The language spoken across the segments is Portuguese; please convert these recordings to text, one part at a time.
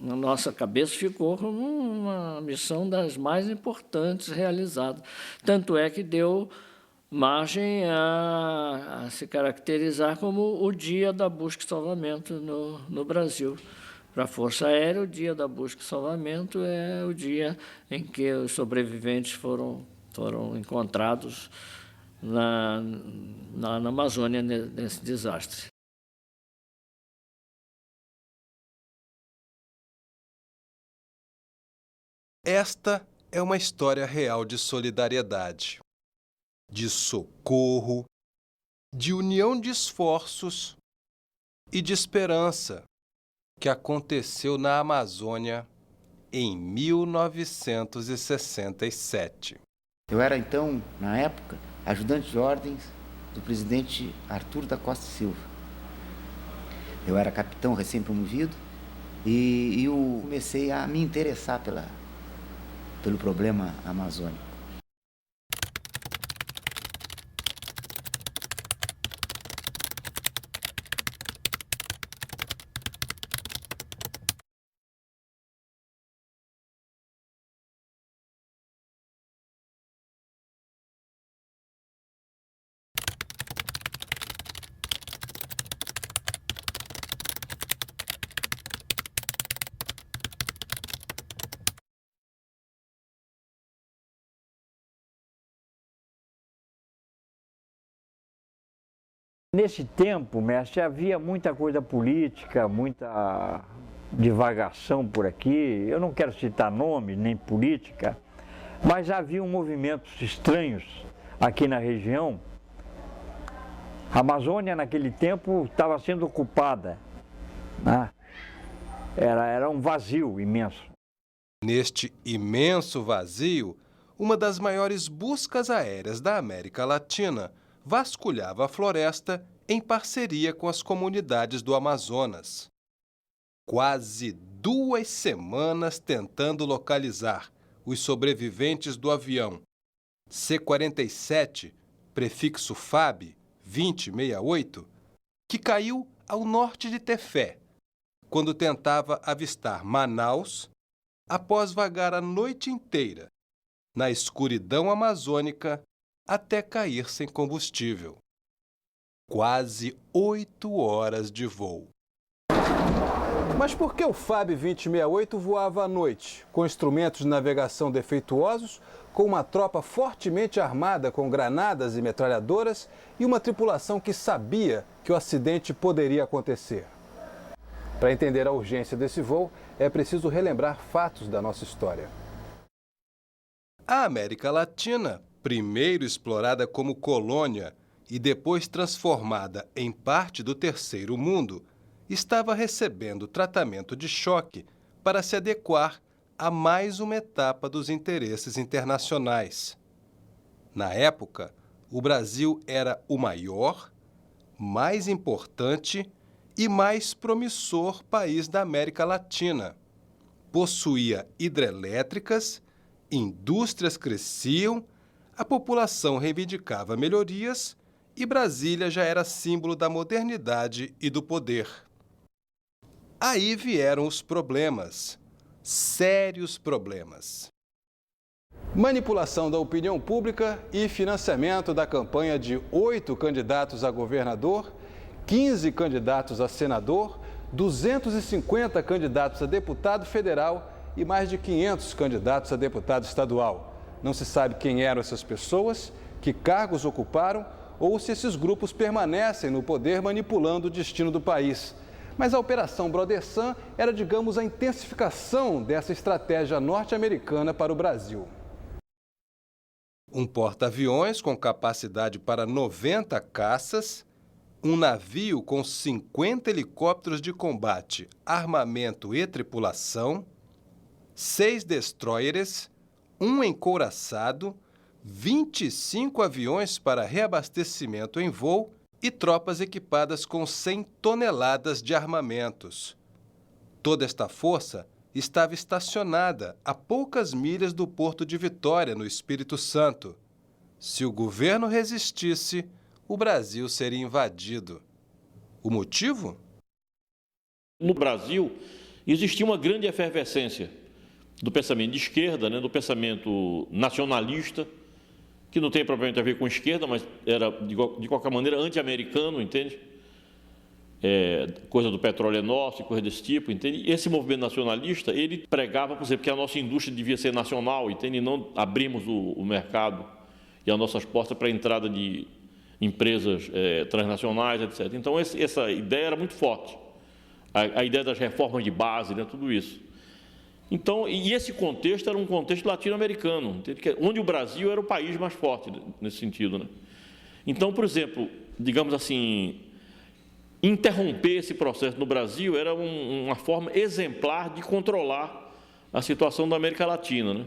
na nossa cabeça ficou como uma missão das mais importantes realizadas. Tanto é que deu margem a se caracterizar como o Dia da Busca e Salvamento no Brasil. Para a Força Aérea, o Dia da Busca e Salvamento é o dia em que os sobreviventes foram encontrados na Amazônia nesse desastre. Esta é uma história real de solidariedade, de socorro, de união de esforços e de esperança que aconteceu na Amazônia em 1967. Eu era, então, na época, ajudante de ordens do presidente Arthur da Costa Silva. Eu era capitão recém-promovido e eu comecei a me interessar pelo problema amazônico. Nesse tempo, mestre, havia muita coisa política, muita divagação por aqui. Eu não quero citar nomes, nem política, mas havia movimentos estranhos aqui na região. A Amazônia, naquele tempo, estava sendo ocupada, né? Era um vazio imenso. Neste imenso vazio, uma das maiores buscas aéreas da América Latina vasculhava a floresta em parceria com as comunidades do Amazonas. Quase 2 semanas tentando localizar os sobreviventes do avião C-47, prefixo FAB 2068, que caiu ao norte de Tefé, quando tentava avistar Manaus, após vagar a noite inteira na escuridão amazônica até cair sem combustível. Quase 8 horas de voo. Mas por que o FAB 2068 voava à noite, com instrumentos de navegação defeituosos, com uma tropa fortemente armada com granadas e metralhadoras e uma tripulação que sabia que o acidente poderia acontecer? Para entender a urgência desse voo, é preciso relembrar fatos da nossa história. A América Latina, primeiro explorada como colônia e depois transformada em parte do Terceiro Mundo, estava recebendo tratamento de choque para se adequar a mais uma etapa dos interesses internacionais. Na época, o Brasil era o maior, mais importante e mais promissor país da América Latina. Possuía hidrelétricas, indústrias cresciam, a população reivindicava melhorias e Brasília já era símbolo da modernidade e do poder. Aí vieram os problemas, sérios problemas. Manipulação da opinião pública e financiamento da campanha de 8 candidatos a governador, 15 candidatos a senador, 250 candidatos a deputado federal e mais de 500 candidatos a deputado estadual. Não se sabe quem eram essas pessoas, que cargos ocuparam ou se esses grupos permanecem no poder manipulando o destino do país. Mas a Operação Brodessan era, digamos, a intensificação dessa estratégia norte-americana para o Brasil. Um porta-aviões com capacidade para 90 caças, um navio com 50 helicópteros de combate, armamento e tripulação, 6 destroyers, um encouraçado, 25 aviões para reabastecimento em voo e tropas equipadas com 100 toneladas de armamentos. Toda esta força estava estacionada a poucas milhas do Porto de Vitória, no Espírito Santo. Se o governo resistisse, o Brasil seria invadido. O motivo? No Brasil, existia uma grande efervescência do pensamento de esquerda, né, do pensamento nacionalista, que não tem propriamente a ver com esquerda, mas era, de qualquer maneira, anti-americano, entende? Coisa do petróleo é nosso, coisa desse tipo, entende? E esse movimento nacionalista, ele pregava, por exemplo, que a nossa indústria devia ser nacional, entende? E não abrimos o mercado e as nossas portas para a entrada de empresas transnacionais, etc. Então, essa ideia era muito forte. A ideia das reformas de base, né, tudo isso. Então, e esse contexto era um contexto latino-americano, onde o Brasil era o país mais forte nesse sentido, né? Então, por exemplo, digamos assim, interromper esse processo no Brasil era uma forma exemplar de controlar a situação da América Latina, né?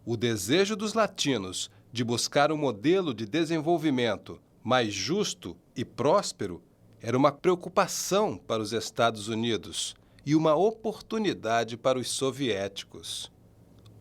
O desejo dos latinos de buscar um modelo de desenvolvimento mais justo e próspero era uma preocupação para os Estados Unidos e uma oportunidade para os soviéticos.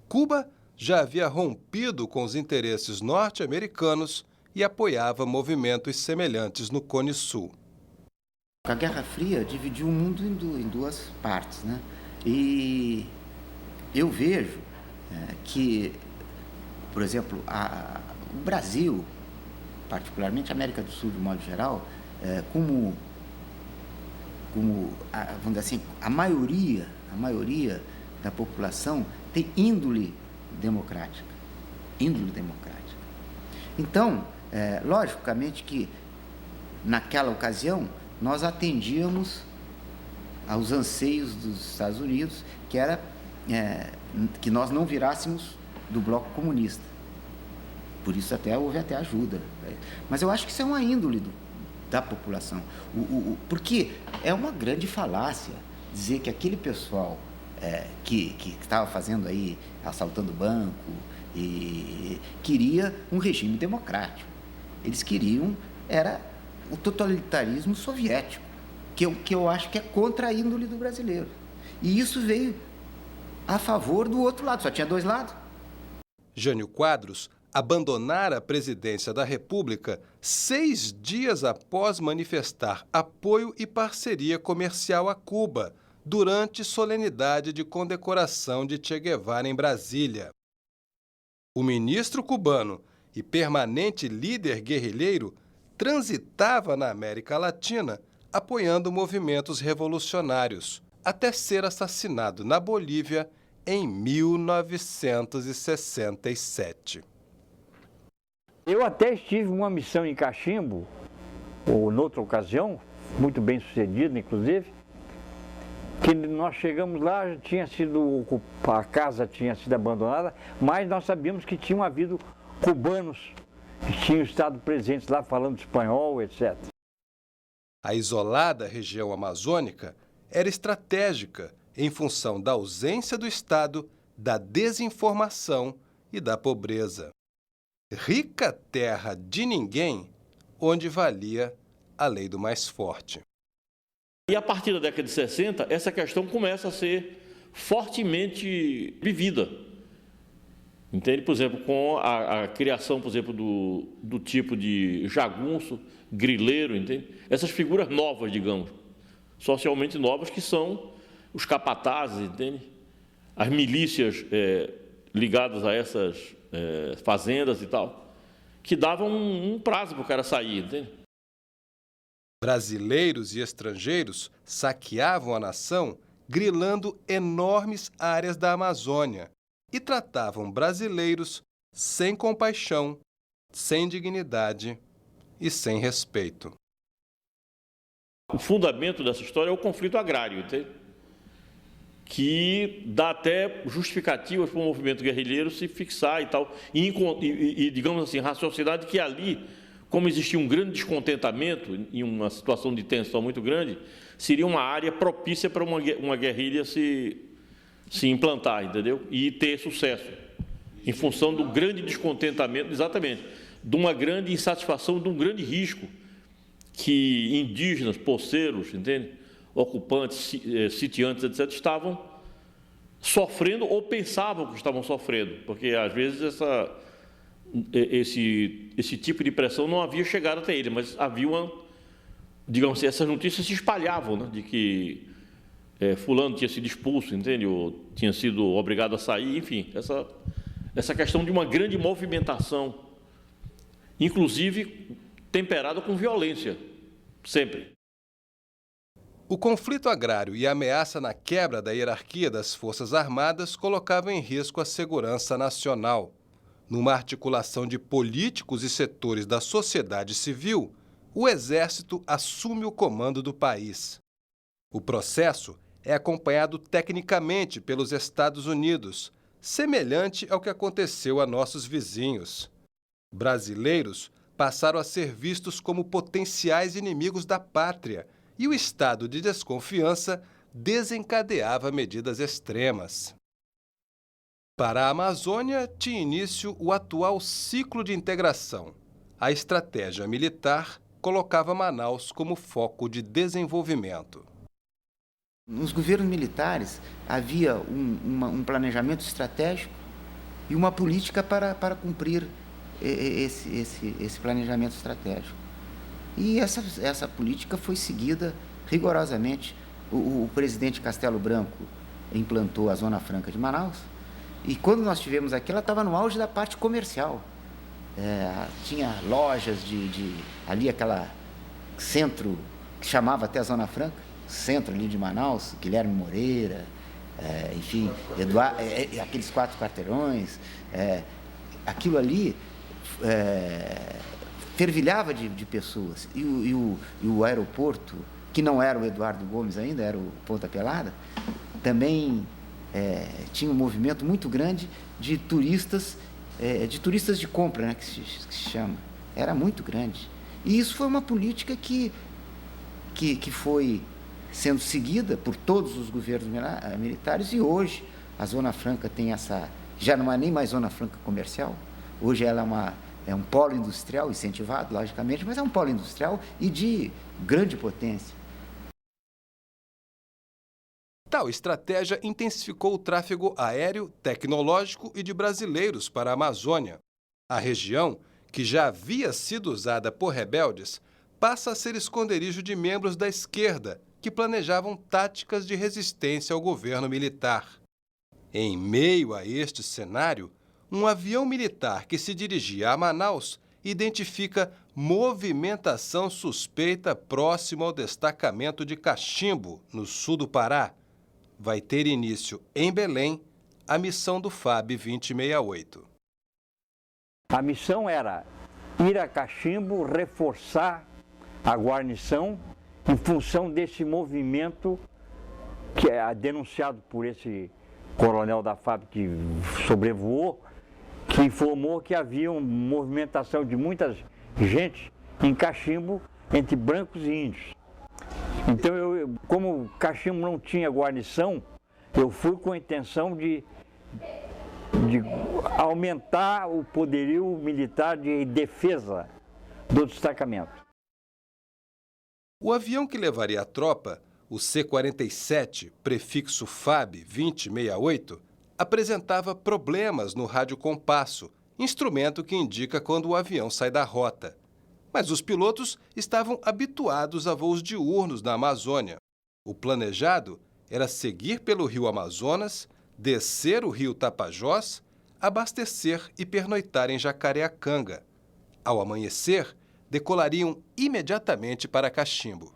Cuba já havia rompido com os interesses norte-americanos e apoiava movimentos semelhantes no Cone Sul. A Guerra Fria dividiu o mundo em duas partes, né? E eu vejo que, por exemplo, o Brasil, particularmente a América do Sul de modo geral, como vamos dizer assim, a maioria da população tem índole democrática. Então, logicamente que naquela ocasião nós atendíamos aos anseios dos Estados Unidos, que era que nós não virássemos do bloco comunista. Por isso houve até ajuda. Mas eu acho que isso é uma índole da população. Porque é uma grande falácia dizer que aquele pessoal que estava fazendo aí, assaltando banco, e queria um regime democrático. Eles queriam, era o totalitarismo soviético, que eu acho que é contra a índole do brasileiro. E isso veio a favor do outro lado, só tinha dois lados. Jânio Quadros abandonara a presidência da República 6 dias após manifestar apoio e parceria comercial a Cuba, durante solenidade de condecoração de Che Guevara em Brasília. O ministro cubano e permanente líder guerrilheiro transitava na América Latina apoiando movimentos revolucionários, até ser assassinado na Bolívia em 1967. Eu até estive uma missão em Cachimbo, ou noutra ocasião, muito bem sucedida, inclusive, que nós chegamos lá, a casa tinha sido abandonada, mas nós sabíamos que tinham havido cubanos que tinham estado presentes lá falando espanhol, etc. A isolada região amazônica era estratégica em função da ausência do Estado, da desinformação e da pobreza. Rica terra de ninguém, onde valia a lei do mais forte. E a partir da década de 60, essa questão começa a ser fortemente vivida. Entende? Por exemplo, com a criação, por exemplo, do tipo de jagunço, grileiro, entende? Essas figuras novas, digamos, socialmente novas, que são os capatazes, entende? As milícias ligadas a essas fazendas e tal, que davam um prazo para o cara sair, entende? Brasileiros e estrangeiros saqueavam a nação, grilando enormes áreas da Amazônia e tratavam brasileiros sem compaixão, sem dignidade e sem respeito. O fundamento dessa história é o conflito agrário, entende? Que dá até justificativas para o movimento guerrilheiro se fixar e tal, e digamos assim, raciocinar de que ali, como existia um grande descontentamento em uma situação de tensão muito grande, seria uma área propícia para uma guerrilha se implantar, entendeu? E ter sucesso, em função do grande descontentamento, exatamente, de uma grande insatisfação, de um grande risco que indígenas, poceiros, entende? Ocupantes, sitiantes, etc., estavam sofrendo ou pensavam que estavam sofrendo, porque às vezes esse tipo de pressão não havia chegado até ele, mas havia digamos assim, essas notícias se espalhavam, né, de que fulano tinha sido expulso, entende? Ou tinha sido obrigado a sair, enfim, essa questão de uma grande movimentação, inclusive temperada com violência, sempre. O conflito agrário e a ameaça na quebra da hierarquia das Forças Armadas colocavam em risco a segurança nacional. Numa articulação de políticos e setores da sociedade civil, o Exército assume o comando do país. O processo é acompanhado tecnicamente pelos Estados Unidos, semelhante ao que aconteceu a nossos vizinhos. Brasileiros passaram a ser vistos como potenciais inimigos da pátria e o estado de desconfiança desencadeava medidas extremas. Para a Amazônia, tinha início o atual ciclo de integração. A estratégia militar colocava Manaus como foco de desenvolvimento. Nos governos militares havia um planejamento estratégico e uma política para cumprir esse planejamento estratégico. E essa política foi seguida rigorosamente. O presidente Castelo Branco implantou a Zona Franca de Manaus e quando nós tivemos aqui, ela estava no auge da parte comercial. Tinha lojas ali, aquela centro que chamava até a Zona Franca, centro ali de Manaus, Guilherme Moreira, enfim, aqueles 4 quarteirões, aquilo ali fervilhava de pessoas. E o aeroporto, que não era o Eduardo Gomes ainda, era o Ponta Pelada, também tinha um movimento muito grande de turistas de compra, né, que se chama. Era muito grande. E isso foi uma política que foi sendo seguida por todos os governos militares, e hoje a Zona Franca tem já não é nem mais Zona Franca comercial, hoje ela é um polo industrial, incentivado, logicamente, mas é um polo industrial e de grande potência. Tal estratégia intensificou o tráfego aéreo, tecnológico e de brasileiros para a Amazônia. A região, que já havia sido usada por rebeldes, passa a ser esconderijo de membros da esquerda que planejavam táticas de resistência ao governo militar. Em meio a este cenário, um avião militar que se dirigia a Manaus identifica movimentação suspeita próximo ao destacamento de Cachimbo, no sul do Pará. Vai ter início em Belém a missão do FAB 2068. A missão era ir a Cachimbo, reforçar a guarnição em função desse movimento que é denunciado por esse coronel da FAB que sobrevoou, que informou que havia uma movimentação de muita gente em Cachimbo entre brancos e índios. Então, como Cachimbo não tinha guarnição, eu fui com a intenção de aumentar o poderio militar de defesa do destacamento. O avião que levaria a tropa, o C-47, prefixo FAB 2068, apresentava problemas no radiocompasso, instrumento que indica quando o avião sai da rota. Mas os pilotos estavam habituados a voos diurnos na Amazônia. O planejado era seguir pelo rio Amazonas, descer o rio Tapajós, abastecer e pernoitar em Jacareacanga. Ao amanhecer, decolariam imediatamente para Cachimbo.